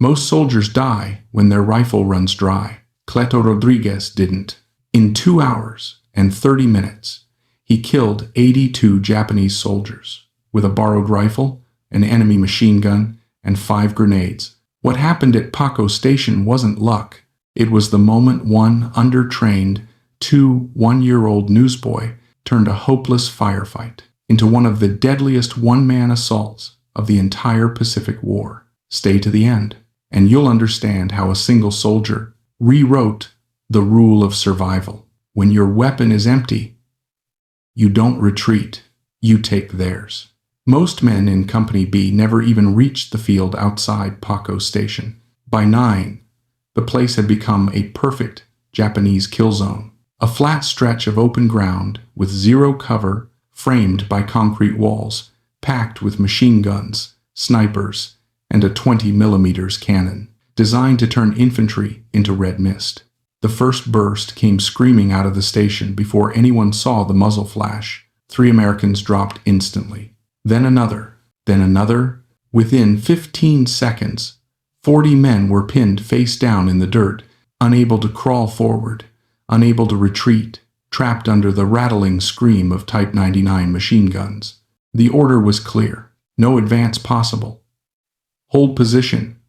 Most soldiers die when their rifle runs dry. Cleto Rodriguez didn't. In 2 hours and 30 minutes, he killed 82 Japanese soldiers with a borrowed rifle, an enemy machine gun, and 5 grenades. What happened at Paco Station wasn't luck. It was the moment one undertrained, 1-year-old newsboy turned a hopeless firefight into one of the deadliest one-man assaults of the entire Pacific War. Stay to the end, and you'll understand how a single soldier rewrote the rule of survival. When your weapon is empty, you don't retreat, you take theirs. Most men in Company B never even reached the field outside Paco Station. By 9, the place had become a perfect Japanese kill zone, a flat stretch of open ground with zero cover, framed by concrete walls, packed with machine guns, snipers, and a 20mm cannon, designed to turn infantry into red mist. The first burst came screaming out of the station before anyone saw the muzzle flash. 3 Americans dropped instantly. Then another, then another. Within 15 seconds, 40 men were pinned face down in the dirt, unable to crawl forward, unable to retreat, trapped under the rattling scream of Type 99 machine guns. The order was clear. No advance possible. Hold position.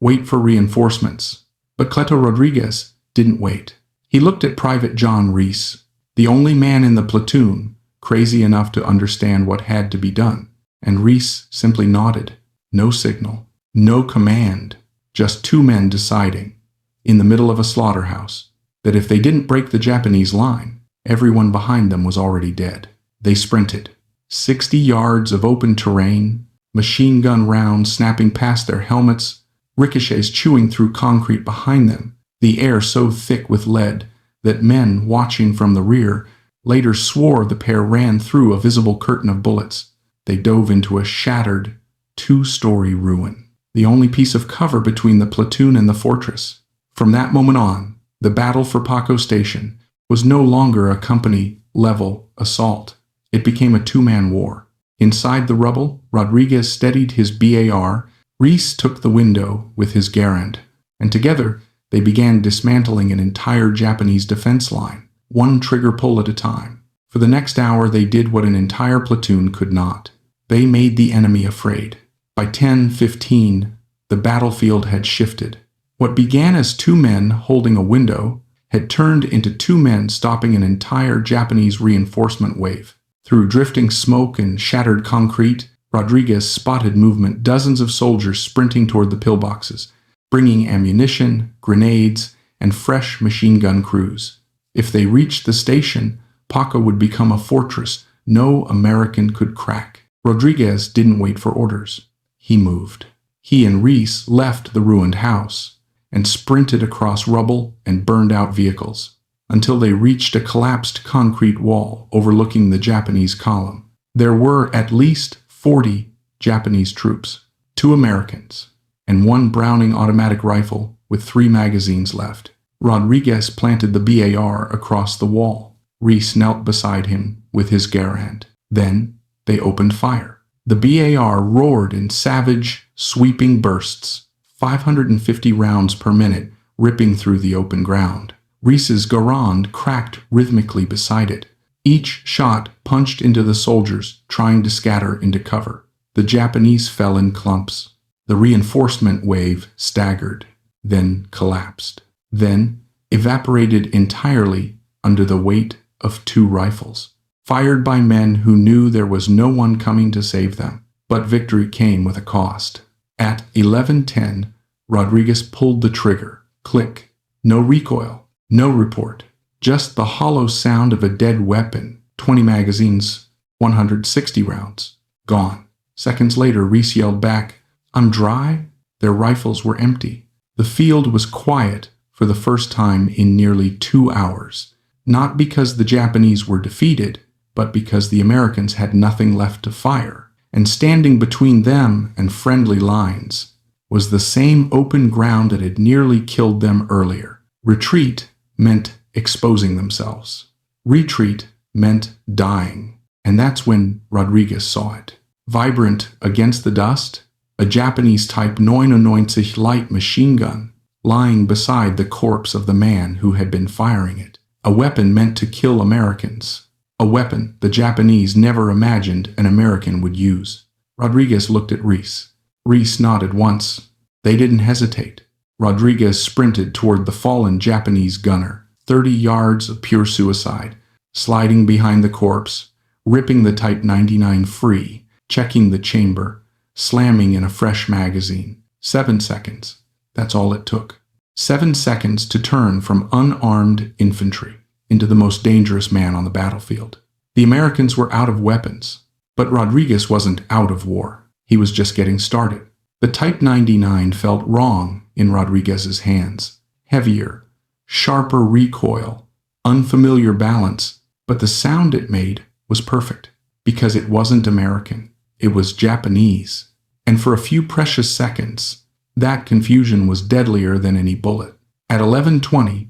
Wait for reinforcements. But Cleto Rodriguez didn't wait. He looked at Private John Reese, the only man in the platoon crazy enough to understand what had to be done, and Reese simply nodded. No signal, no command, just 2 men deciding, in the middle of a slaughterhouse, that if they didn't break the Japanese line, everyone behind them was already dead. They sprinted. 60 yards of open terrain, machine gun rounds snapping past their helmets, ricochets chewing through concrete behind them, the air so thick with lead that men watching from the rear later swore the pair ran through a visible curtain of bullets. They dove into a shattered 2-story ruin, the only piece of cover between the platoon and the fortress. From that moment on, the battle for Paco Station was no longer a company-level assault. It became a 2-man war. Inside the rubble, Rodriguez steadied his BAR, Reese took the window with his Garand, and together they began dismantling an entire Japanese defense line, one trigger pull at a time. For the next hour they did what an entire platoon could not. They made the enemy afraid. By 10:15, the battlefield had shifted. What began as 2 men holding a window had turned into 2 men stopping an entire Japanese reinforcement wave. Through drifting smoke and shattered concrete, Rodriguez spotted movement, dozens of soldiers sprinting toward the pillboxes, bringing ammunition, grenades, and fresh machine gun crews. If they reached the station, Paco would become a fortress no American could crack. Rodriguez didn't wait for orders. He moved. He and Reese left the ruined house and sprinted across rubble and burned-out vehicles until they reached a collapsed concrete wall overlooking the Japanese column. There were at least 40 Japanese troops, 2 Americans, and 1 Browning automatic rifle with 3 magazines left. Rodriguez planted the BAR across the wall. Reese knelt beside him with his Garand. Then they opened fire. The BAR roared in savage, sweeping bursts, 550 rounds per minute ripping through the open ground. Reese's Garand cracked rhythmically beside it. Each shot punched into the soldiers trying to scatter into cover. The Japanese fell in clumps. The reinforcement wave staggered, then collapsed, then evaporated entirely under the weight of 2 rifles, fired by men who knew there was no one coming to save them. But victory came with a cost. At 11:10, Rodriguez pulled the trigger. Click. No recoil. No report. Just the hollow sound of a dead weapon. 20 magazines, 160 rounds. Gone. Seconds later, Reese yelled back, "I'm dry." Their rifles were empty. The field was quiet for the first time in nearly 2 hours. Not because the Japanese were defeated, but because the Americans had nothing left to fire. And standing between them and friendly lines was the same open ground that had nearly killed them earlier. Retreat meant exposing themselves. Retreat meant dying. And that's when Rodriguez saw it. Vibrant against the dust, a Japanese Type 99 light machine gun, lying beside the corpse of the man who had been firing it. A weapon meant to kill Americans. A weapon the Japanese never imagined an American would use. Rodriguez looked at Reese. Reese nodded once. They didn't hesitate. Rodriguez sprinted toward the fallen Japanese gunner, 30 yards of pure suicide, sliding behind the corpse, ripping the Type 99 free, checking the chamber, slamming in a fresh magazine. 7 seconds. That's all it took. 7 seconds to turn from unarmed infantry into the most dangerous man on the battlefield. The Americans were out of weapons, but Rodriguez wasn't out of war. He was just getting started. The Type 99 felt wrong in Rodriguez's hands. Heavier, sharper recoil, unfamiliar balance, but the sound it made was perfect because it wasn't American. It was Japanese. And for a few precious seconds, that confusion was deadlier than any bullet. At 11:20,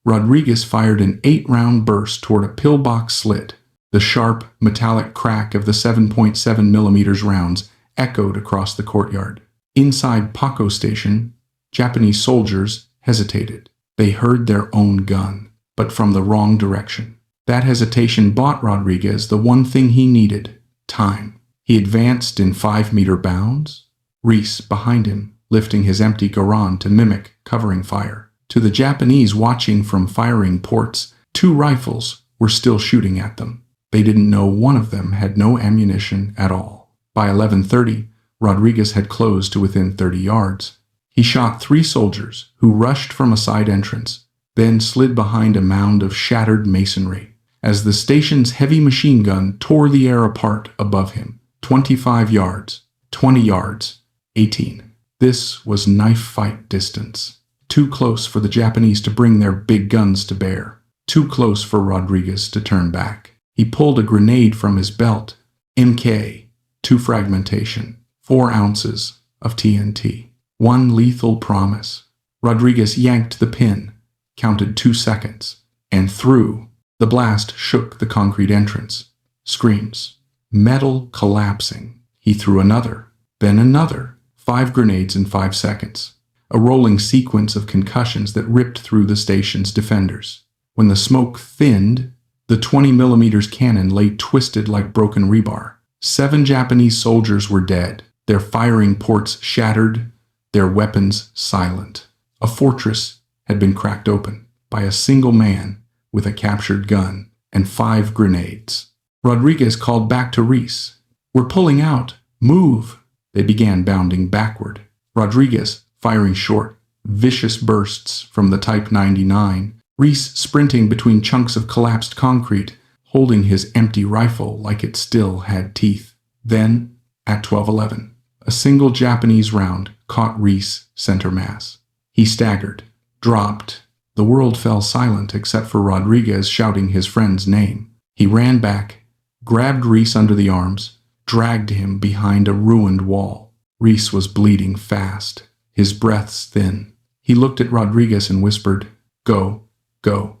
Rodriguez fired an 8-round burst toward a pillbox slit. The sharp, metallic crack of the 7.7 millimeters rounds echoed across the courtyard. Inside Paco Station, Japanese soldiers hesitated. They heard their own gun, but from the wrong direction. That hesitation bought Rodriguez the one thing he needed: time. He advanced in 5-meter bounds, Reese behind him, lifting his empty Garand to mimic covering fire. To the Japanese watching from firing ports, 2 rifles were still shooting at them. They didn't know one of them had no ammunition at all. By 11:30, Rodriguez had closed to within 30 yards. He shot 3 soldiers who rushed from a side entrance, then slid behind a mound of shattered masonry as the station's heavy machine gun tore the air apart above him. 25 yards, 20 yards, 18. This was knife fight distance. Too close for the Japanese to bring their big guns to bear. Too close for Rodriguez to turn back. He pulled a grenade from his belt. MK, 2 fragmentation, 4 ounces of TNT. 1 lethal promise. Rodriguez yanked the pin, counted 2 seconds, and threw. The blast shook the concrete entrance. Screams. Metal collapsing. He threw another, then another. 5 grenades in 5 seconds. A rolling sequence of concussions that ripped through the station's defenders. When the smoke thinned, the 20mm cannon lay twisted like broken rebar. 7 Japanese soldiers were dead, their firing ports shattered, their weapons silent. A fortress had been cracked open by a single man with a captured gun and 5 grenades. Rodriguez called back to Reese. "We're pulling out. Move." They began bounding backward. Rodriguez firing short, vicious bursts from the Type 99. Reese sprinting between chunks of collapsed concrete, holding his empty rifle like it still had teeth. Then, at 12:11, a single Japanese round caught Reese center mass. He staggered, dropped. The world fell silent except for Rodriguez shouting his friend's name. He ran back, grabbed Reese under the arms, dragged him behind a ruined wall. Reese was bleeding fast, his breaths thin. He looked at Rodriguez and whispered, "Go, go.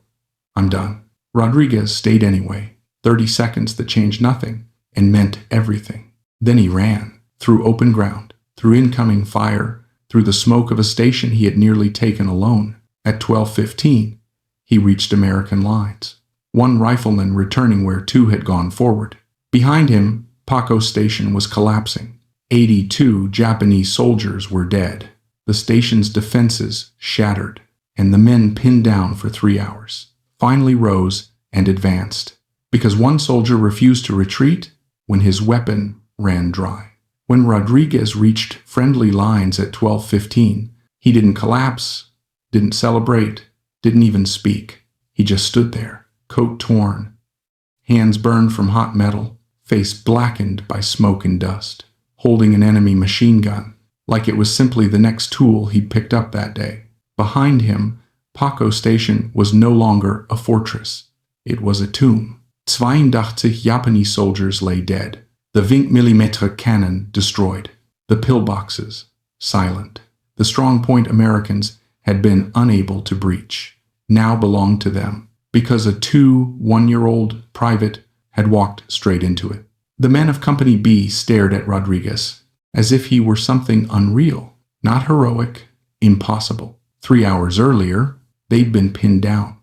I'm done." Rodriguez stayed anyway. 30 seconds that changed nothing and meant everything. Then he ran, through open ground, through incoming fire, through the smoke of a station he had nearly taken alone. At 12:15, he reached American lines. 1 rifleman returning where 2 had gone forward. Behind him, Paco Station was collapsing. 82 Japanese soldiers were dead. The station's defenses shattered, and the men pinned down for 3 hours, finally rose and advanced, because one soldier refused to retreat when his weapon ran dry. When Rodriguez reached friendly lines at 12:15, he didn't collapse, didn't celebrate, didn't even speak. He just stood there, coat torn, hands burned from hot metal, face blackened by smoke and dust, holding an enemy machine gun, like it was simply the next tool he'd picked up that day. Behind him, Paco Station was no longer a fortress. It was a tomb. 82 Japanese soldiers lay dead. The 20mm cannon destroyed. The pillboxes silent. The strong point Americans had been unable to breach now belonged to them, because a 2 one-year-old private had walked straight into it. The men of Company B stared at Rodriguez. as if he were something unreal, not heroic, impossible. 3 hours earlier, they'd been pinned down,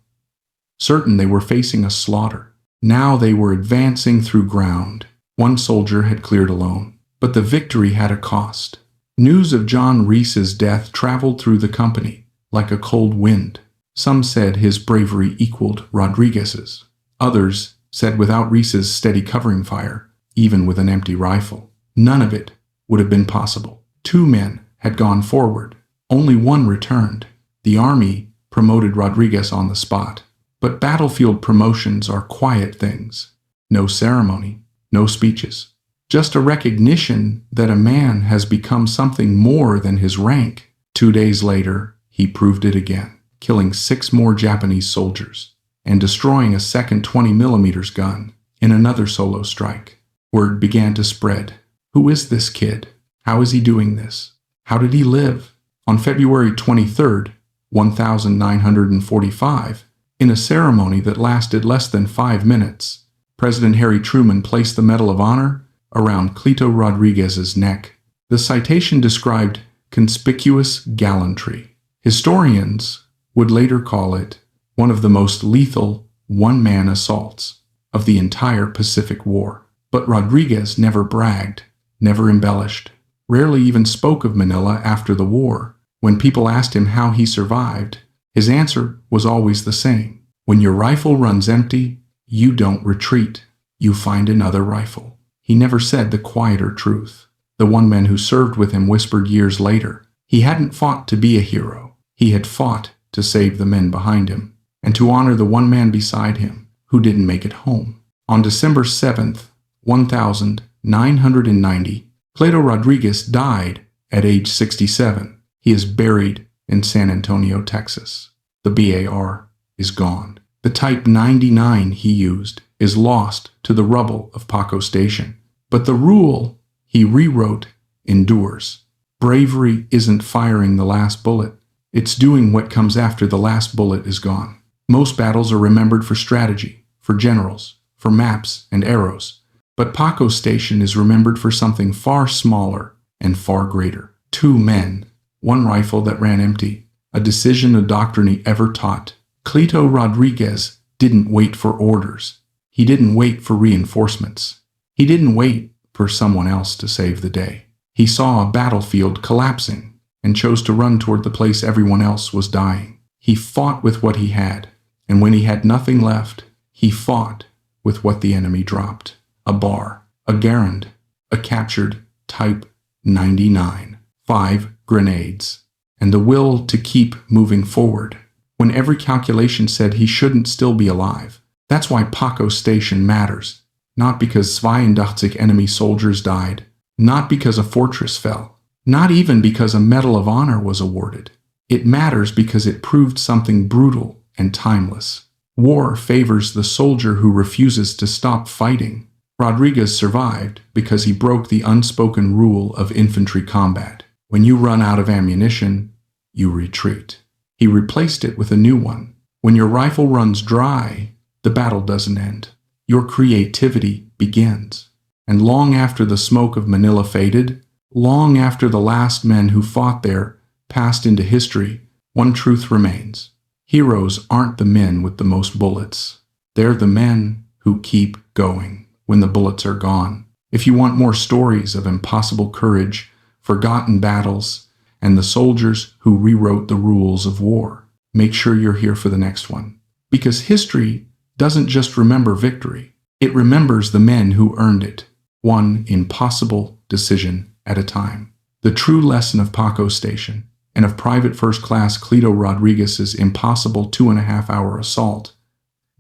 certain they were facing a slaughter. Now they were advancing through ground one soldier had cleared alone. But the victory had a cost. News of John Reese's death traveled through the company like a cold wind. Some said his bravery equaled Rodriguez's. Others said without Reese's steady covering fire, even with an empty rifle, none of it would have been possible. 2 men had gone forward. Only one returned. The army promoted Rodriguez on the spot. But battlefield promotions are quiet things. No ceremony, no speeches. Just a recognition that a man has become something more than his rank. 2 days later, he proved it again, killing 6 more Japanese soldiers and destroying a second 20mm gun in another solo strike. Word began to spread. Who is this kid? How is he doing this? How did he live? On February 23rd, 1945, in a ceremony that lasted less than 5 minutes, President Harry Truman placed the Medal of Honor around Cleto Rodriguez's neck. The citation described conspicuous gallantry. Historians would later call it one of the most lethal one-man assaults of the entire Pacific War. But Rodriguez never bragged, never embellished, rarely even spoke of Manila after the war. When people asked him how he survived, his answer was always the same. When your rifle runs empty, you don't retreat. You find another rifle. He never said the quieter truth. The one man who served with him whispered years later. He hadn't fought to be a hero. He had fought to save the men behind him and to honor the one man beside him who didn't make it home. On December 7th, 1990, Cleto Rodriguez died at age 67. He is buried in San Antonio, Texas. The BAR is gone. The Type 99 he used is lost to the rubble of Paco Station. But the rule he rewrote endures. Bravery isn't firing the last bullet. It's doing what comes after the last bullet is gone. Most battles are remembered for strategy, for generals, for maps and arrows. But Paco Station is remembered for something far smaller and far greater. 2 men, 1 rifle that ran empty, a decision a Doctrine ever taught. Cleto Rodriguez didn't wait for orders. He didn't wait for reinforcements. He didn't wait for someone else to save the day. He saw a battlefield collapsing and chose to run toward the place everyone else was dying. He fought with what he had, and when he had nothing left, he fought with what the enemy dropped. A bar, a garand, a captured Type 99, 5 grenades, and the will to keep moving forward when every calculation said he shouldn't still be alive. That's why Paco Station matters. Not because 82 enemy soldiers died, not because a fortress fell, not even because a Medal of Honor was awarded. It matters because it proved something brutal and timeless. War favors the soldier who refuses to stop fighting. Rodriguez survived because he broke the unspoken rule of infantry combat. When you run out of ammunition, you retreat. He replaced it with a new one. When your rifle runs dry, the battle doesn't end. Your creativity begins. And long after the smoke of Manila faded, long after the last men who fought there passed into history, one truth remains. Heroes aren't the men with the most bullets. They're the men who keep going when the bullets are gone. If you want more stories of impossible courage, forgotten battles, and the soldiers who rewrote the rules of war, make sure you're here for the next one. Because history doesn't just remember victory, it remembers the men who earned it, one impossible decision at a time. The true lesson of Paco Station and of Private First Class Cleto Rodriguez's impossible 2.5-hour assault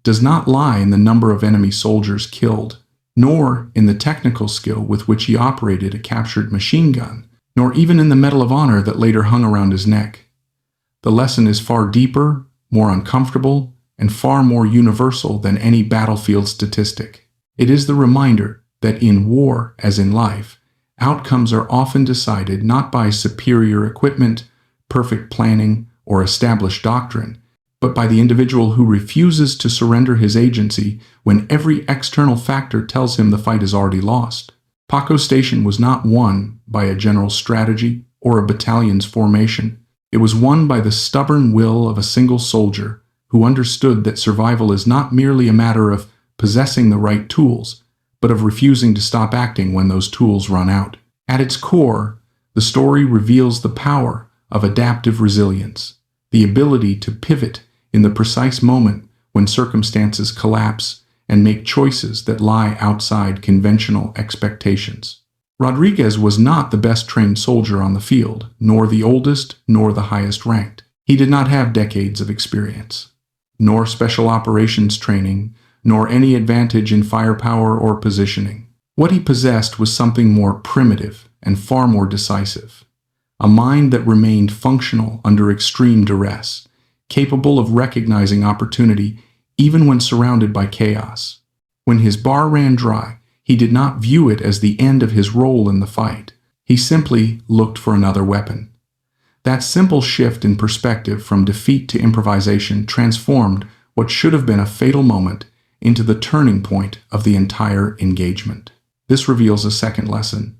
does not lie in the number of enemy soldiers killed, nor in the technical skill with which he operated a captured machine gun, nor even in the Medal of Honor that later hung around his neck. The lesson is far deeper, more uncomfortable, and far more universal than any battlefield statistic. It is the reminder that in war, as in life, outcomes are often decided not by superior equipment, perfect planning, or established doctrine, but by the individual who refuses to surrender his agency when every external factor tells him the fight is already lost. Paco Station was not won by a general's strategy or a battalion's formation. It was won by the stubborn will of a single soldier who understood that survival is not merely a matter of possessing the right tools, but of refusing to stop acting when those tools run out. At its core, the story reveals the power of adaptive resilience, the ability to pivot in the precise moment when circumstances collapse and make choices that lie outside conventional expectations. Rodriguez was not the best trained soldier on the field, nor the oldest, nor the highest ranked. He did not have decades of experience, nor special operations training, nor any advantage in firepower or positioning. What he possessed was something more primitive and far more decisive, a mind that remained functional under extreme duress, capable of recognizing opportunity even when surrounded by chaos. When his bar ran dry, he did not view it as the end of his role in the fight. He simply looked for another weapon. That simple shift in perspective from defeat to improvisation transformed what should have been a fatal moment into the turning point of the entire engagement. This reveals a second lesson.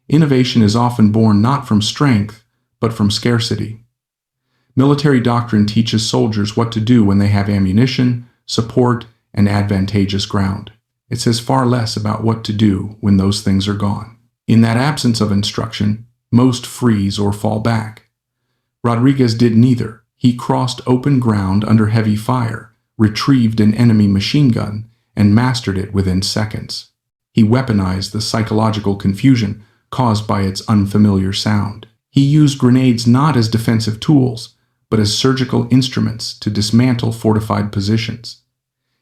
Innovation is often born not from strength, but from scarcity. Military doctrine teaches soldiers what to do when they have ammunition, support, and advantageous ground. It says far less about what to do when those things are gone. In that absence of instruction, most freeze or fall back. Rodriguez did neither. He crossed open ground under heavy fire, retrieved an enemy machine gun, and mastered it within seconds. He weaponized the psychological confusion caused by its unfamiliar sound. He used grenades not as defensive tools, but as surgical instruments to dismantle fortified positions.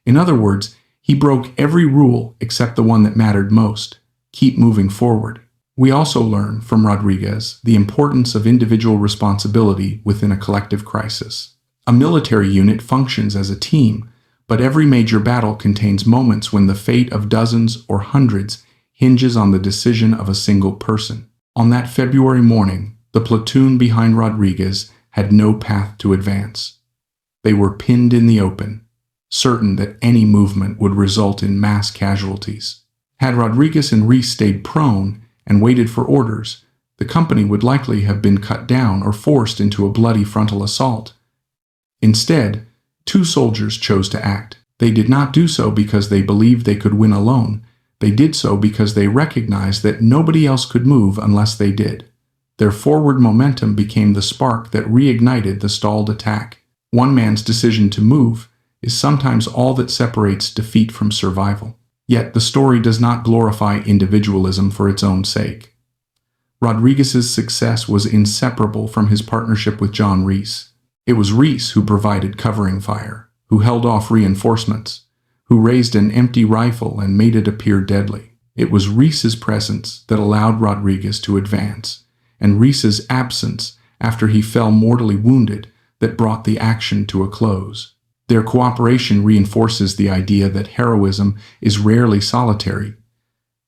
In other words, he broke every rule except the one that mattered most: keep moving forward. We also learn from Rodriguez the importance of individual responsibility within a collective crisis. A military unit functions as a team, but every major battle contains moments when the fate of dozens or hundreds hinges on the decision of a single person. On that February morning, the platoon behind Rodriguez had no path to advance. They were pinned in the open, certain that any movement would result in mass casualties. Had Rodriguez and Reese stayed prone and waited for orders, the company would likely have been cut down or forced into a bloody frontal assault. Instead, two soldiers chose to act. They did not do so because they believed they could win alone. They did so because they recognized that nobody else could move unless they did. Their forward momentum became the spark that reignited the stalled attack. One man's decision to move is sometimes all that separates defeat from survival. Yet the story does not glorify individualism for its own sake. Rodriguez's success was inseparable from his partnership with John Reese. It was Reese who provided covering fire, who held off reinforcements, who raised an empty rifle and made it appear deadly. It was Reese's presence that allowed Rodriguez to advance, and Reese's absence after he fell mortally wounded that brought the action to a close. Their cooperation reinforces the idea that heroism is rarely solitary.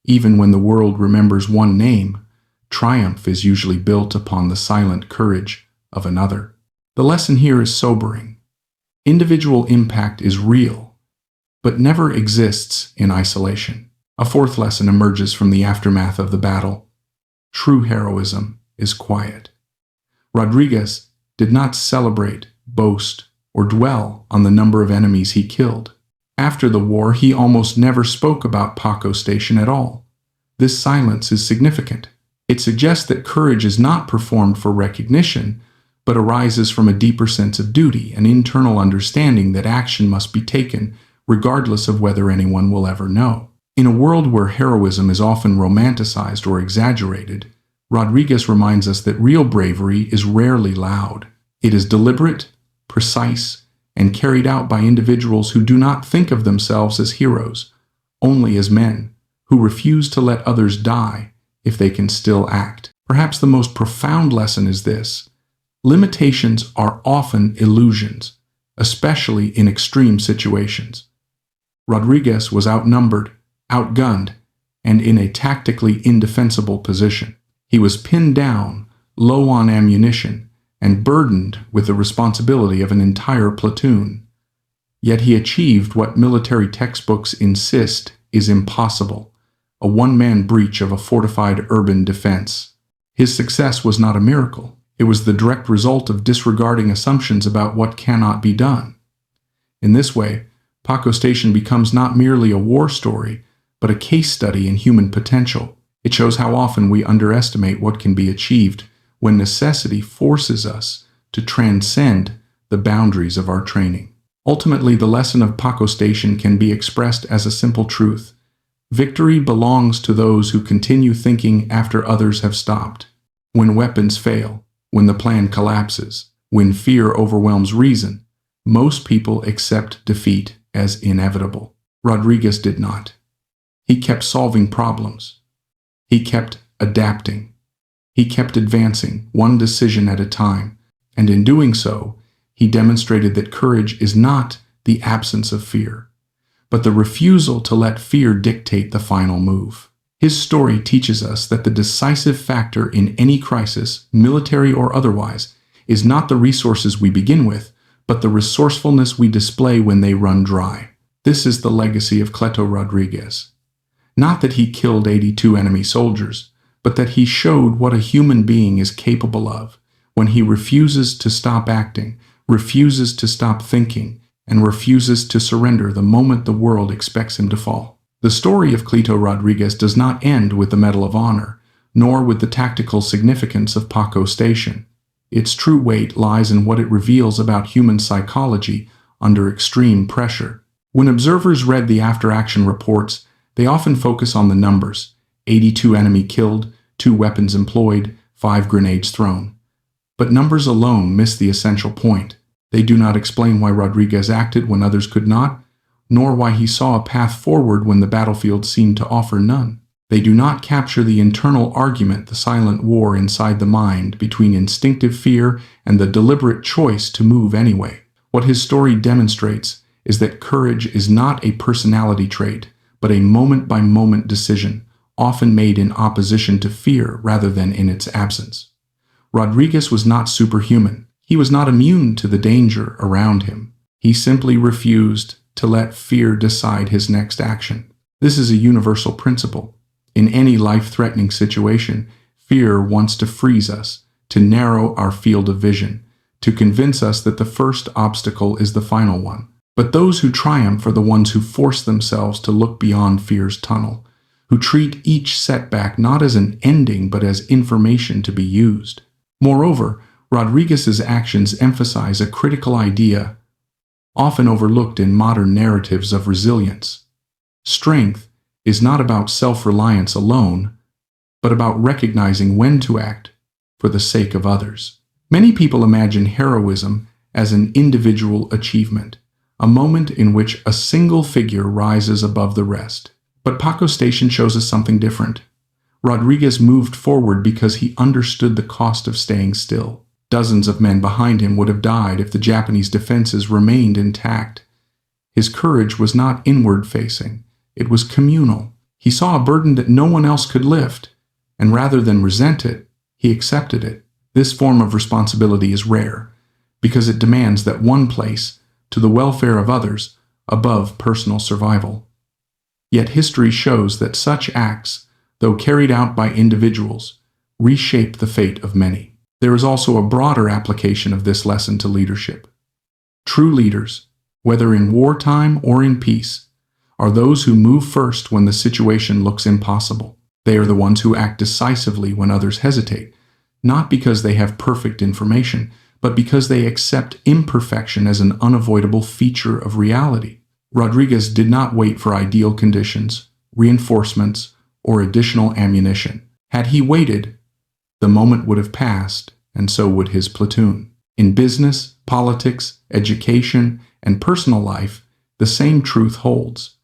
Even when the world remembers one name, triumph is usually built upon the silent courage of another. The lesson here is sobering. Individual impact is real, but never exists in isolation. A fourth lesson emerges from the aftermath of the battle. True heroism is quiet. Rodriguez did not celebrate, boast, or dwell on the number of enemies he killed. After the war, he almost never spoke about Paco Station at all. This silence is significant. It suggests that courage is not performed for recognition, but arises from a deeper sense of duty, an internal understanding that action must be taken, regardless of whether anyone will ever know. In a world where heroism is often romanticized or exaggerated, Rodriguez reminds us that real bravery is rarely loud. It is deliberate, precise, and carried out by individuals who do not think of themselves as heroes, only as men who refuse to let others die if they can still act. Perhaps the most profound lesson is this: limitations are often illusions, especially in extreme situations. Rodriguez was outnumbered, outgunned, and in a tactically indefensible position. He was pinned down, low on ammunition, and burdened with the responsibility of an entire platoon. Yet he achieved what military textbooks insist is impossible: a one-man breach of a fortified urban defense. His success was not a miracle. It was the direct result of disregarding assumptions about what cannot be done. In this way, Paco Station becomes not merely a war story, but a case study in human potential. It shows how often we underestimate what can be achieved when necessity forces us to transcend the boundaries of our training. Ultimately, the lesson of Paco Station can be expressed as a simple truth. Victory belongs to those who continue thinking after others have stopped. When weapons fail, when the plan collapses, when fear overwhelms reason, most people accept defeat as inevitable. Rodriguez did not. He kept solving problems. He kept adapting. He kept advancing, one decision at a time, and in doing so, he demonstrated that courage is not the absence of fear, but the refusal to let fear dictate the final move. His story teaches us that the decisive factor in any crisis, military or otherwise, is not the resources we begin with, but the resourcefulness we display when they run dry. This is the legacy of Cleto Rodriguez. Not that he killed 82 enemy soldiers, but that he showed what a human being is capable of when he refuses to stop acting, refuses to stop thinking, and refuses to surrender the moment the world expects him to fall. The story of Cleto Rodriguez does not end with the Medal of Honor, nor with the tactical significance of Paco Station. Its true weight lies in what it reveals about human psychology under extreme pressure. When observers read the after-action reports, they often focus on the numbers: 82 enemy killed, 2 weapons employed, 5 grenades thrown. But numbers alone miss the essential point. They do not explain why Rodriguez acted when others could not, nor why he saw a path forward when the battlefield seemed to offer none. They do not capture the internal argument, the silent war inside the mind between instinctive fear and the deliberate choice to move anyway. What his story demonstrates is that courage is not a personality trait, but a moment-by-moment decision, often made in opposition to fear rather than in its absence. Rodriguez was not superhuman. He was not immune to the danger around him. He simply refused to let fear decide his next action. This is a universal principle. In any life-threatening situation, fear wants to freeze us, to narrow our field of vision, to convince us that the first obstacle is the final one. But those who triumph are the ones who force themselves to look beyond fear's tunnel, who treat each setback not as an ending but as information to be used. Moreover, Rodriguez's actions emphasize a critical idea often overlooked in modern narratives of resilience. Strength is not about self-reliance alone, but about recognizing when to act for the sake of others. Many people imagine heroism as an individual achievement, a moment in which a single figure rises above the rest. But Paco Station shows us something different. Rodriguez moved forward because he understood the cost of staying still. Dozens of men behind him would have died if the Japanese defenses remained intact. His courage was not inward-facing. It was communal. He saw a burden that no one else could lift, and rather than resent it, he accepted it. This form of responsibility is rare, because it demands that one place to the welfare of others above personal survival. Yet history shows that such acts, though carried out by individuals, reshape the fate of many. There is also a broader application of this lesson to leadership. True leaders, whether in wartime or in peace, are those who move first when the situation looks impossible. They are the ones who act decisively when others hesitate, not because they have perfect information, but because they accept imperfection as an unavoidable feature of reality. Rodriguez did not wait for ideal conditions, reinforcements, or additional ammunition. Had he waited, the moment would have passed, and so would his platoon. In business, politics, education, and personal life, the same truth holds.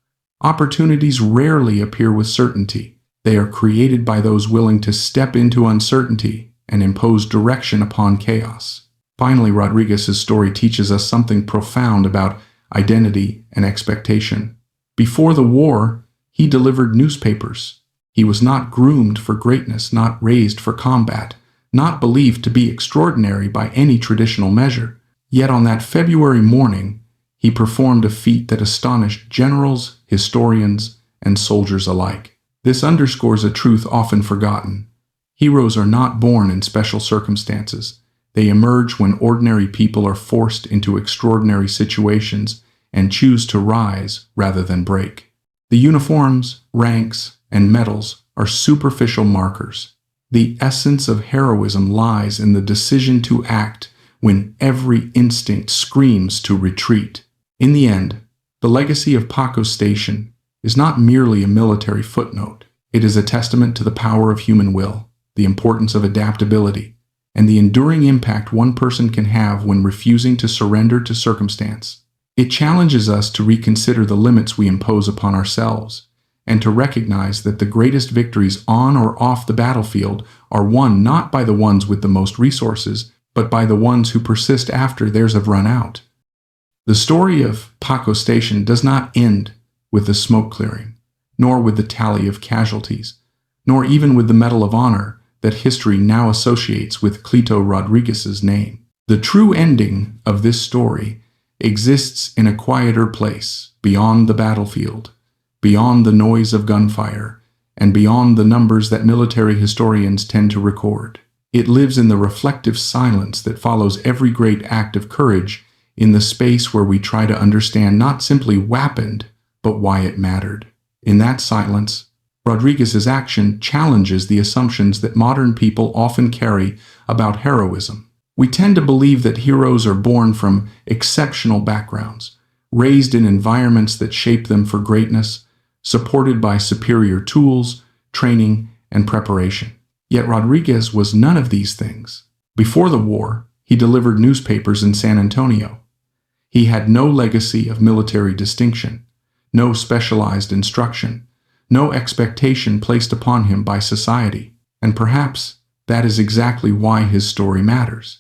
Opportunities rarely appear with certainty. They are created by those willing to step into uncertainty and impose direction upon chaos. Finally, Rodriguez's story teaches us something profound about identity and expectation. Before the war, he delivered newspapers. He was not groomed for greatness, not raised for combat, not believed to be extraordinary by any traditional measure. Yet on that February morning, he performed a feat that astonished generals, historians, and soldiers alike. This underscores a truth often forgotten. Heroes are not born in special circumstances. They emerge when ordinary people are forced into extraordinary situations and choose to rise rather than break. The uniforms, ranks, and medals are superficial markers. The essence of heroism lies in the decision to act when every instinct screams to retreat. In the end, the legacy of Paco Station is not merely a military footnote. It is a testament to the power of human will, the importance of adaptability, and the enduring impact one person can have when refusing to surrender to circumstance. It challenges us to reconsider the limits we impose upon ourselves, and to recognize that the greatest victories on or off the battlefield are won not by the ones with the most resources, but by the ones who persist after theirs have run out. The story of Paco Station does not end with the smoke clearing, nor with the tally of casualties, nor even with the Medal of Honor that history now associates with Clito Rodriguez's name. The true ending of this story exists in a quieter place, beyond the battlefield, beyond the noise of gunfire, and beyond the numbers that military historians tend to record. It lives in the reflective silence that follows every great act of courage, in the space where we try to understand not simply what happened, but why it mattered. In that silence, Rodriguez's action challenges the assumptions that modern people often carry about heroism. We tend to believe that heroes are born from exceptional backgrounds, raised in environments that shape them for greatness, supported by superior tools, training, and preparation. Yet Rodriguez was none of these things. Before the war, he delivered newspapers in San Antonio. He had no legacy of military distinction, no specialized instruction, no expectation placed upon him by society, and perhaps that is exactly why his story matters.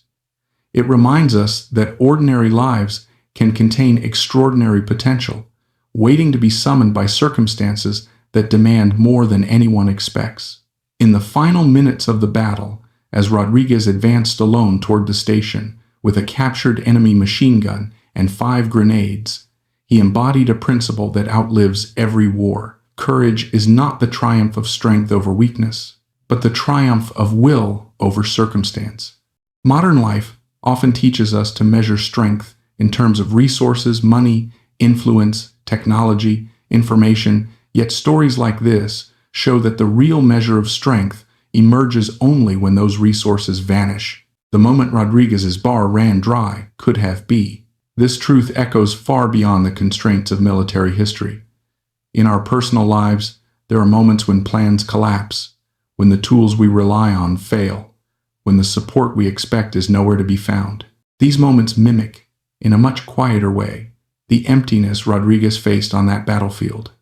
It reminds us that ordinary lives can contain extraordinary potential, waiting to be summoned by circumstances that demand more than anyone expects. In the final minutes of the battle, as Rodriguez advanced alone toward the station with a captured enemy machine gun and 5 grenades, he embodied a principle that outlives every war. Courage is not the triumph of strength over weakness, but the triumph of will over circumstance. Modern life often teaches us to measure strength in terms of resources, money, influence, technology, information, yet stories like this show that the real measure of strength emerges only when those resources vanish. The moment Rodriguez's bar ran dry could have been. This truth echoes far beyond the constraints of military history. In our personal lives, there are moments when plans collapse, when the tools we rely on fail, when the support we expect is nowhere to be found. These moments mimic, in a much quieter way, the emptiness Rodriguez faced on that battlefield.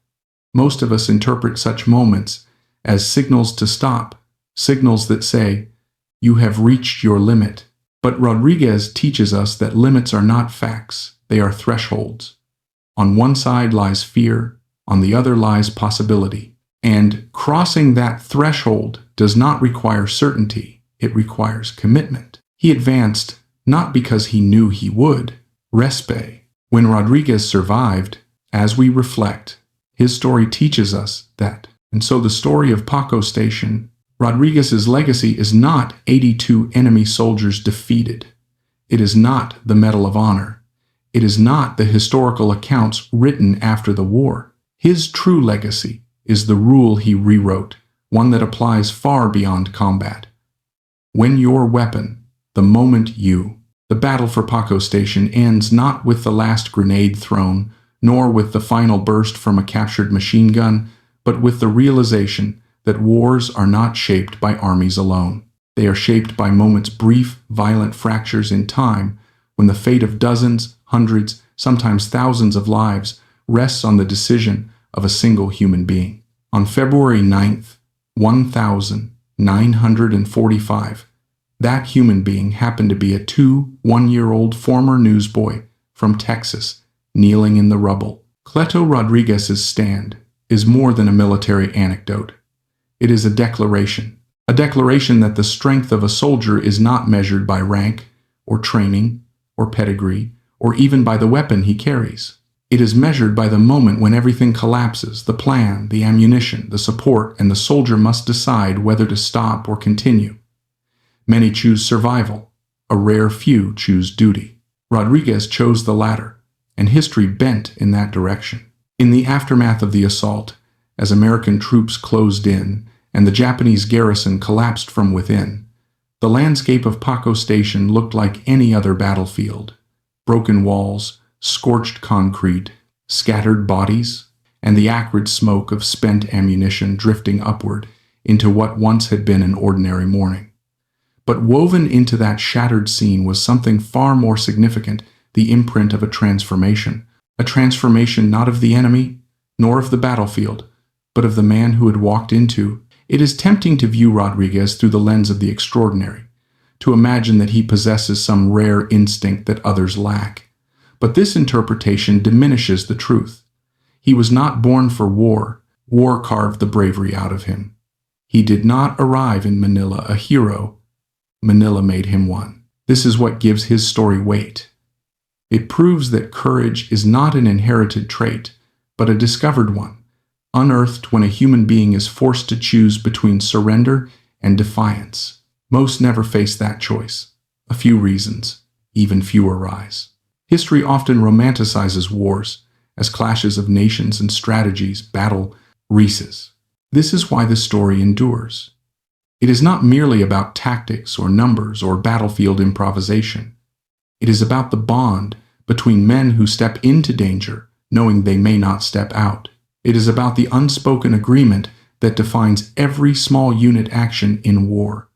Most of us interpret such moments as signals to stop, signals that say, "You have reached your limit." But Rodriguez teaches us that limits are not facts, they are thresholds. On one side lies fear, on the other lies possibility. And crossing that threshold does not require certainty, it requires commitment. He advanced not because he knew he would. Respe. When Rodriguez survived, as we reflect, his story teaches us that. And so the story of Paco Station, Rodriguez's legacy is not 82 enemy soldiers defeated. It is not the Medal of Honor. It is not the historical accounts written after the war. His true legacy is the rule he rewrote, one that applies far beyond combat. When your weapon, the moment you. The battle for Paco Station ends not with the last grenade thrown, nor with the final burst from a captured machine gun, but with the realization that wars are not shaped by armies alone. They are shaped by moments, brief, violent fractures in time, when the fate of dozens, hundreds, sometimes thousands of lives rests on the decision of a single human being. On February 9th, 1945, that human being happened to be a 1-year-old former newsboy from Texas, kneeling in the rubble. Clito Rodriguez's stand is more than a military anecdote. It is a declaration that the strength of a soldier is not measured by rank, or training, or pedigree, or even by the weapon he carries. It is measured by the moment when everything collapses, the plan, the ammunition, the support, and the soldier must decide whether to stop or continue. Many choose survival. A rare few choose duty. Rodriguez chose the latter, and history bent in that direction. In the aftermath of the assault, as American troops closed in and the Japanese garrison collapsed from within, the landscape of Paco Station looked like any other battlefield. Broken walls, scorched concrete, scattered bodies, and the acrid smoke of spent ammunition drifting upward into what once had been an ordinary morning. But woven into that shattered scene was something far more significant, the imprint of a transformation not of the enemy, nor of the battlefield, but of the man who had walked into. It is tempting to view Rodriguez through the lens of the extraordinary, to imagine that he possesses some rare instinct that others lack. But this interpretation diminishes the truth. He was not born for war. War carved the bravery out of him. He did not arrive in Manila a hero. Manila made him one. This is what gives his story weight. It proves that courage is not an inherited trait, but a discovered one, unearthed when a human being is forced to choose between surrender and defiance. Most never face that choice. A few reasons, even fewer rise. History often romanticizes wars as clashes of nations and strategies, battle races. This is why the story endures. It is not merely about tactics or numbers or battlefield improvisation. It is about the bond between men who step into danger, knowing they may not step out. It is about the unspoken agreement that defines every small unit action in war.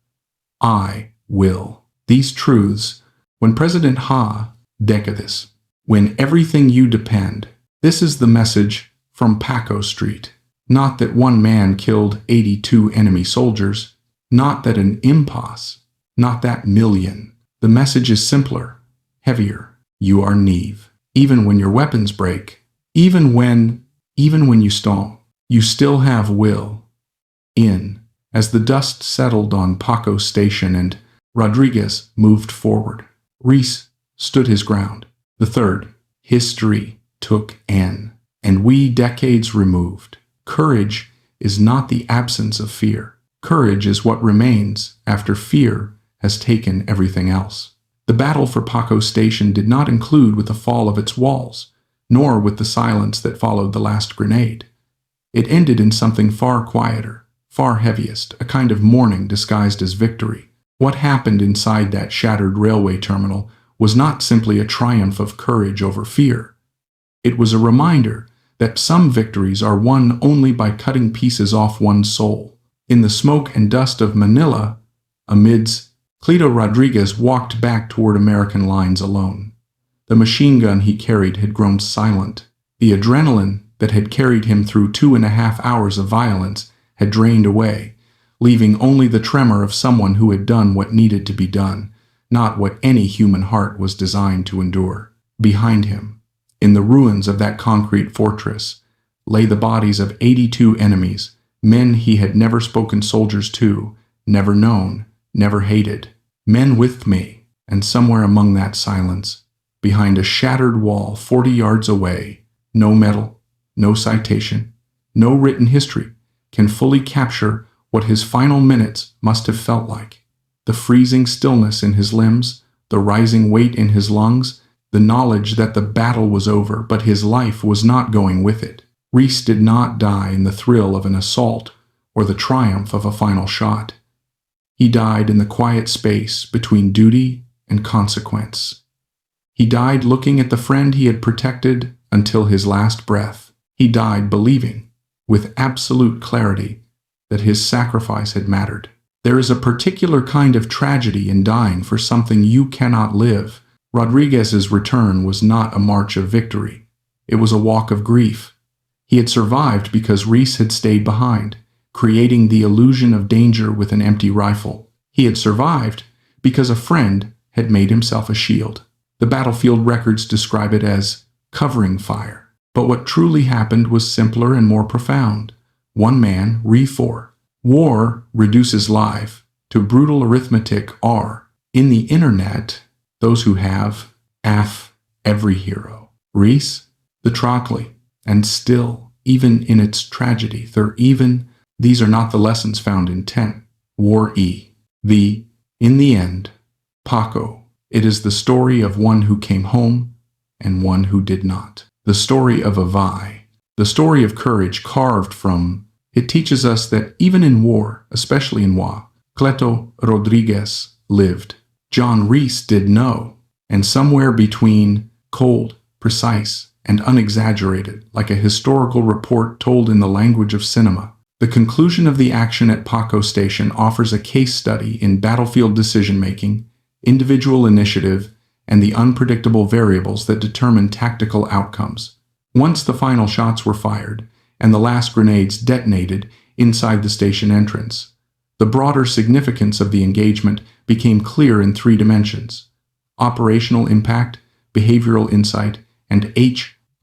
I will. These truths, when President Ha decades, when everything you depend, this is the message from Paco Street. Not that one man killed 82 enemy soldiers, not that an impasse, not that million. The message is simpler, heavier. You are Neve. Even when your weapons break, even when you stall, you still have will. As the dust settled on Paco Station and Rodriguez moved forward, Reese stood his ground. The third, history took N, and we decades removed. Courage is not the absence of fear. Courage is what remains after fear has taken everything else. The battle for Paco Station did not include with the fall of its walls, nor with the silence that followed the last grenade. It ended in something far quieter, far heaviest, a kind of mourning disguised as victory. What happened inside that shattered railway terminal was not simply a triumph of courage over fear. It was a reminder that some victories are won only by cutting pieces off one's soul. In the smoke and dust of Manila, amidst Cleto Rodriguez walked back toward American lines alone. The machine gun he carried had grown silent. The adrenaline that had carried him through 2.5 hours of violence had drained away, leaving only the tremor of someone who had done what needed to be done, not what any human heart was designed to endure. Behind him, in the ruins of that concrete fortress, lay the bodies of 82 enemies, men he had never spoken soldiers to, never known, never hated. Men with me, and somewhere among that silence, behind a shattered wall 40 yards away, no medal, no citation, no written history can fully capture what his final minutes must have felt like. The freezing stillness in his limbs, the rising weight in his lungs, the knowledge that the battle was over, but his life was not going with it. Reese did not die in the thrill of an assault or the triumph of a final shot. He died in the quiet space between duty and consequence. He died looking at the friend he had protected until his last breath. He died believing, with absolute clarity, that his sacrifice had mattered. There is a particular kind of tragedy in dying for something you cannot live. Rodriguez's return was not a march of victory. It was a walk of grief. He had survived because Reese had stayed behind, creating the illusion of danger with an empty rifle. He had survived because a friend had made himself a shield. The battlefield records describe it as covering fire. But what truly happened was simpler and more profound. One man, re-4. War reduces life to brutal arithmetic R. In the internet, those who have, every hero. Reese the tragedy, and still, even in its tragedy, these are not the lessons found in 10. War E. In the end, Paco. It is the story of one who came home and one who did not. The story of a Vi. The story of courage carved from. It teaches us that even in war, especially in war, Cleto Rodriguez lived. John Reese did know. And somewhere between cold, precise, and unexaggerated, like a historical report told in the language of cinema, the conclusion of the action at Paco Station offers a case study in battlefield decision-making, individual initiative, and the unpredictable variables that determine tactical outcomes. Once the final shots were fired, and the last grenades detonated inside the station entrance, the broader significance of the engagement became clear in 3 dimensions: operational impact, behavioral insight, and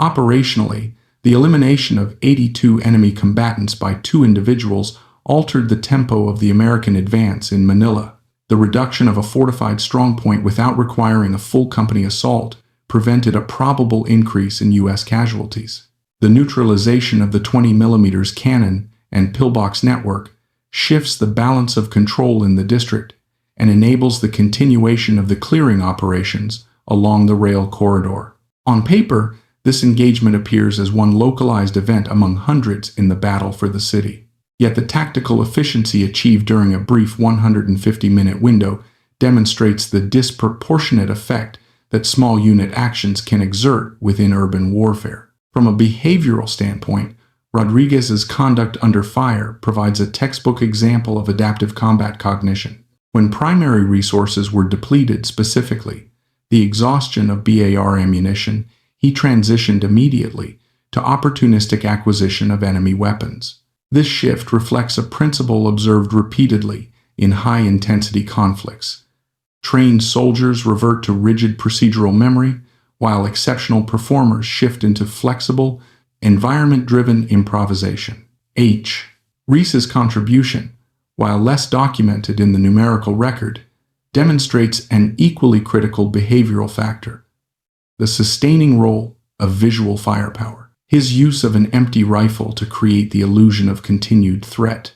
operationally, the elimination of 82 enemy combatants by 2 individuals altered the tempo of the American advance in Manila. The reduction of a fortified strongpoint without requiring a full company assault prevented a probable increase in U.S. casualties. The neutralization of the 20mm cannon and pillbox network shifts the balance of control in the district and enables the continuation of the clearing operations along the rail corridor. On paper, this engagement appears as one localized event among hundreds in the battle for the city. Yet the tactical efficiency achieved during a brief 150-minute window demonstrates the disproportionate effect that small unit actions can exert within urban warfare. From a behavioral standpoint, Rodriguez's conduct under fire provides a textbook example of adaptive combat cognition. When primary resources were depleted, specifically the exhaustion of BAR ammunition, he transitioned immediately to opportunistic acquisition of enemy weapons. This shift reflects a principle observed repeatedly in high-intensity conflicts. Trained soldiers revert to rigid procedural memory, while exceptional performers shift into flexible, environment-driven improvisation. Reese's contribution, while less documented in the numerical record, demonstrates an equally critical behavioral factor: the sustaining role of visual firepower. His use of an empty rifle to create the illusion of continued threat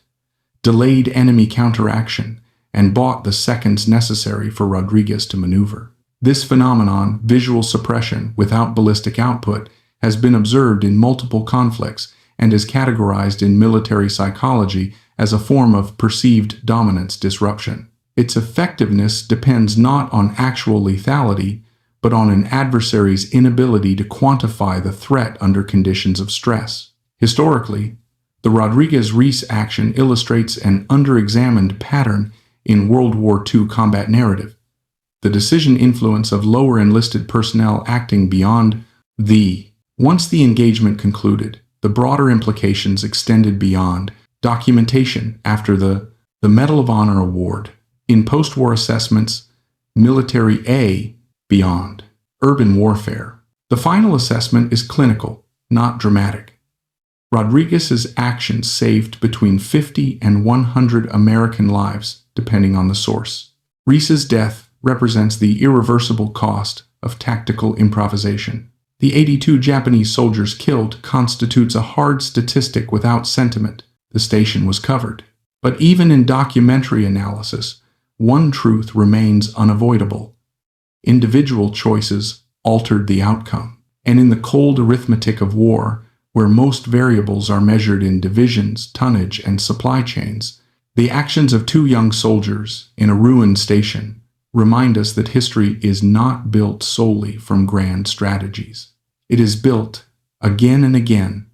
delayed enemy counteraction and bought the seconds necessary for Rodriguez to maneuver. This phenomenon, visual suppression without ballistic output, has been observed in multiple conflicts and is categorized in military psychology as a form of perceived dominance disruption. Its effectiveness depends not on actual lethality, but on an adversary's inability to quantify the threat under conditions of stress. Historically, the Rodriguez-Reese action illustrates an underexamined pattern in World War II combat narrative: the decision influence of lower enlisted personnel acting beyond the. Once the engagement concluded, the broader implications extended beyond documentation after the Medal of Honor award. In post-war assessments, Military A, beyond urban warfare. The final assessment is clinical, not dramatic. Rodriguez's actions saved between 50 and 100 American lives, depending on the source. Reese's death represents the irreversible cost of tactical improvisation. The 82 Japanese soldiers killed constitutes a hard statistic without sentiment. The station was covered. But even in documentary analysis, one truth remains unavoidable: individual choices altered the outcome. And in the cold arithmetic of war, where most variables are measured in divisions, tonnage, and supply chains, the actions of 2 young soldiers in a ruined station remind us that history is not built solely from grand strategies. It is built, again and again,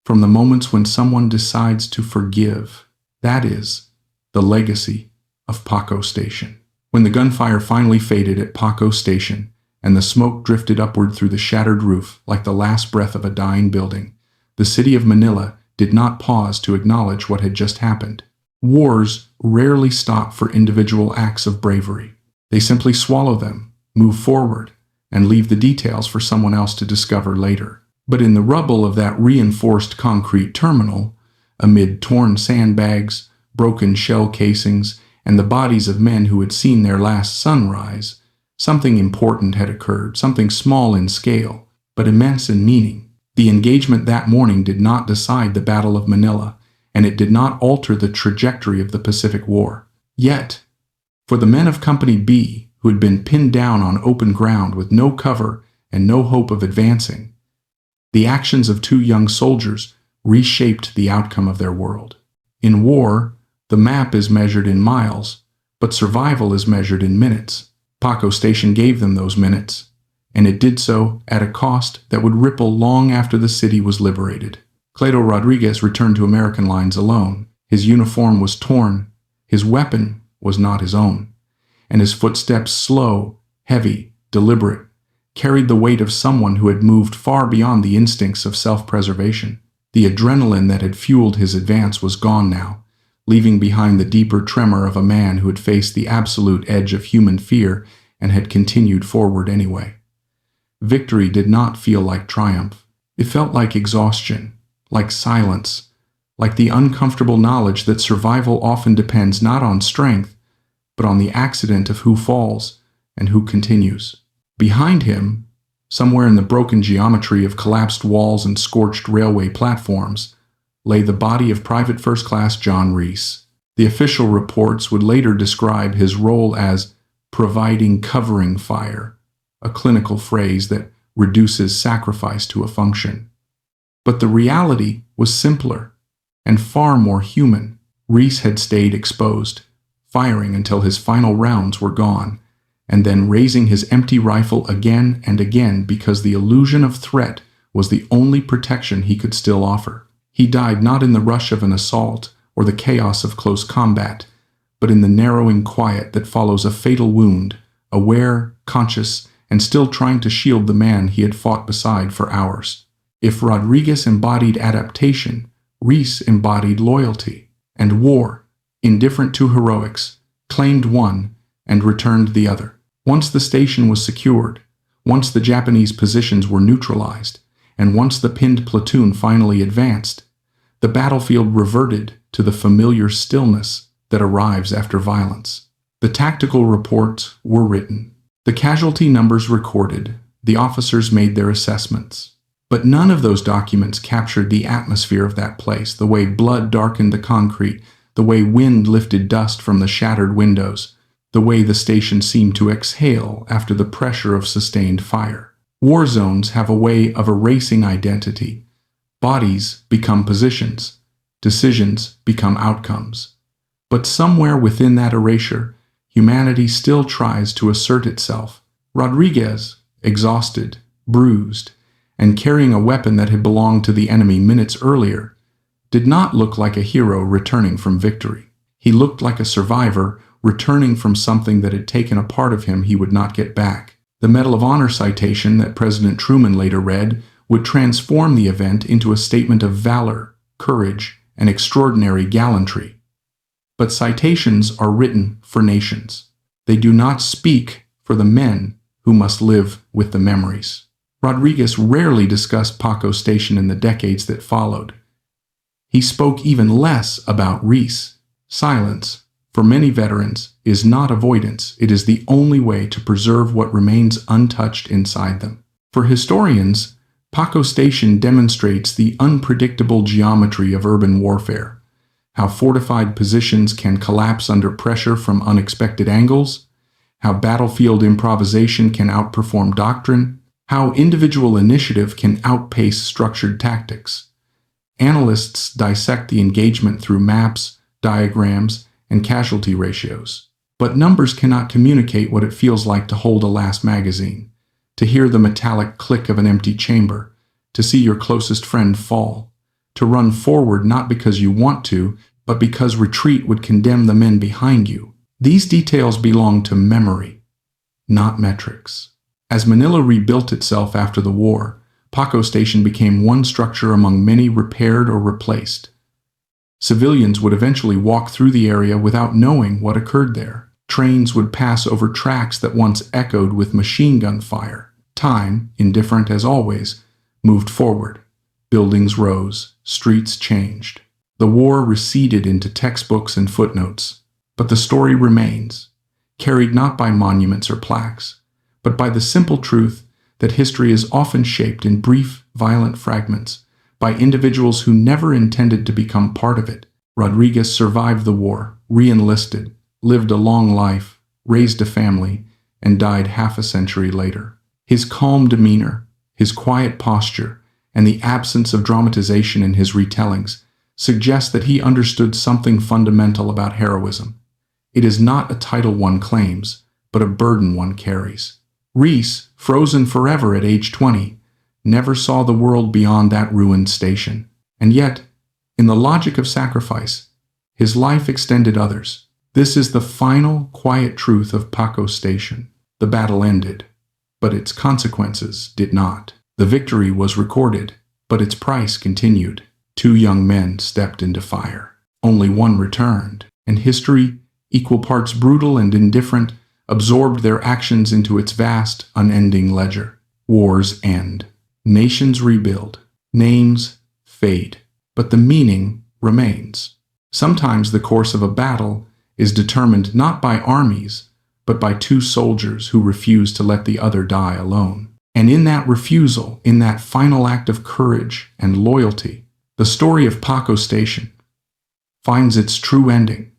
from the moments when someone decides to forgive. That is, the legacy of Paco Station. When the gunfire finally faded at Paco Station and the smoke drifted upward through the shattered roof like the last breath of a dying building, the city of Manila did not pause to acknowledge what had just happened. Wars rarely stop for individual acts of bravery. They simply swallow them, move forward, and leave the details for someone else to discover later. But in the rubble of that reinforced concrete terminal, amid torn sandbags, broken shell casings, and the bodies of men who had seen their last sunrise, something important had occurred, something small in scale, but immense in meaning. The engagement that morning did not decide the Battle of Manila, and it did not alter the trajectory of the Pacific War. Yet, for the men of Company B, who had been pinned down on open ground with no cover and no hope of advancing, the actions of two young soldiers reshaped the outcome of their world. In war, the map is measured in miles, but survival is measured in minutes. Paco Station gave them those minutes, and it did so at a cost that would ripple long after the city was liberated. Cleto Rodriguez returned to American lines alone. His uniform was torn, his weapon was not his own, and his footsteps, slow, heavy, deliberate, carried the weight of someone who had moved far beyond the instincts of self-preservation. The adrenaline that had fueled his advance was gone now, leaving behind the deeper tremor of a man who had faced the absolute edge of human fear and had continued forward anyway. Victory did not feel like triumph. It felt like exhaustion, like silence, like the uncomfortable knowledge that survival often depends not on strength, but on the accident of who falls and who continues. Behind him, somewhere in the broken geometry of collapsed walls and scorched railway platforms, lay the body of Private First Class John Reese. The official reports would later describe his role as providing covering fire, a clinical phrase that reduces sacrifice to a function. But the reality was simpler and far more human. Reese had stayed exposed, firing until his final rounds were gone, and then raising his empty rifle again and again because the illusion of threat was the only protection he could still offer. He died not in the rush of an assault or the chaos of close combat, but in the narrowing quiet that follows a fatal wound, aware, conscious, and still trying to shield the man he had fought beside for hours. If Rodriguez embodied adaptation, Reese embodied loyalty, and war, indifferent to heroics, claimed one and returned the other. Once the station was secured, once the Japanese positions were neutralized, and once the pinned platoon finally advanced, the battlefield reverted to the familiar stillness that arrives after violence. The tactical reports were written, the casualty numbers recorded, the officers made their assessments. But none of those documents captured the atmosphere of that place, the way blood darkened the concrete, the way wind lifted dust from the shattered windows, the way the station seemed to exhale after the pressure of sustained fire. War zones have a way of erasing identity. Bodies become positions. Decisions become outcomes. But somewhere within that erasure, humanity still tries to assert itself. Rodriguez, exhausted, bruised, and carrying a weapon that had belonged to the enemy minutes earlier, did not look like a hero returning from victory. He looked like a survivor returning from something that had taken a part of him he would not get back. The Medal of Honor citation that President Truman later read would transform the event into a statement of valor, courage, and extraordinary gallantry. But citations are written for nations. They do not speak for the men who must live with the memories. Rodriguez rarely discussed Paco Station in the decades that followed. He spoke even less about Reese. Silence, for many veterans, is not avoidance. It is the only way to preserve what remains untouched inside them. For historians, Paco Station demonstrates the unpredictable geometry of urban warfare, how fortified positions can collapse under pressure from unexpected angles, how battlefield improvisation can outperform doctrine, how individual initiative can outpace structured tactics. Analysts dissect the engagement through maps, diagrams, and casualty ratios. But numbers cannot communicate what it feels like to hold a last magazine, to hear the metallic click of an empty chamber, to see your closest friend fall, to run forward not because you want to, but because retreat would condemn the men behind you. These details belong to memory, not metrics. As Manila rebuilt itself after the war, Paco Station became one structure among many repaired or replaced. Civilians would eventually walk through the area without knowing what occurred there. Trains would pass over tracks that once echoed with machine gun fire. Time, indifferent as always, moved forward. Buildings rose, streets changed. The war receded into textbooks and footnotes, but the story remains, carried not by monuments or plaques, but by the simple truth that history is often shaped in brief, violent fragments by individuals who never intended to become part of it. Rodriguez survived the war, re-enlisted, lived a long life, raised a family, and died half a century later. His calm demeanor, his quiet posture, and the absence of dramatization in his retellings suggest that he understood something fundamental about heroism. It is not a title one claims, but a burden one carries. Reese, frozen forever at age 20, never saw the world beyond that ruined station. And yet, in the logic of sacrifice, his life extended others. This is the final, quiet truth of Paco Station. The battle ended, but its consequences did not. The victory was recorded, but its price continued. 2 young men stepped into fire. Only one returned, and history, equal parts brutal and indifferent, absorbed their actions into its vast, unending ledger. Wars end. Nations rebuild. Names fade. But the meaning remains. Sometimes the course of a battle is determined not by armies, but by 2 soldiers who refuse to let the other die alone. And in that refusal, in that final act of courage and loyalty, the story of Paco Station finds its true ending.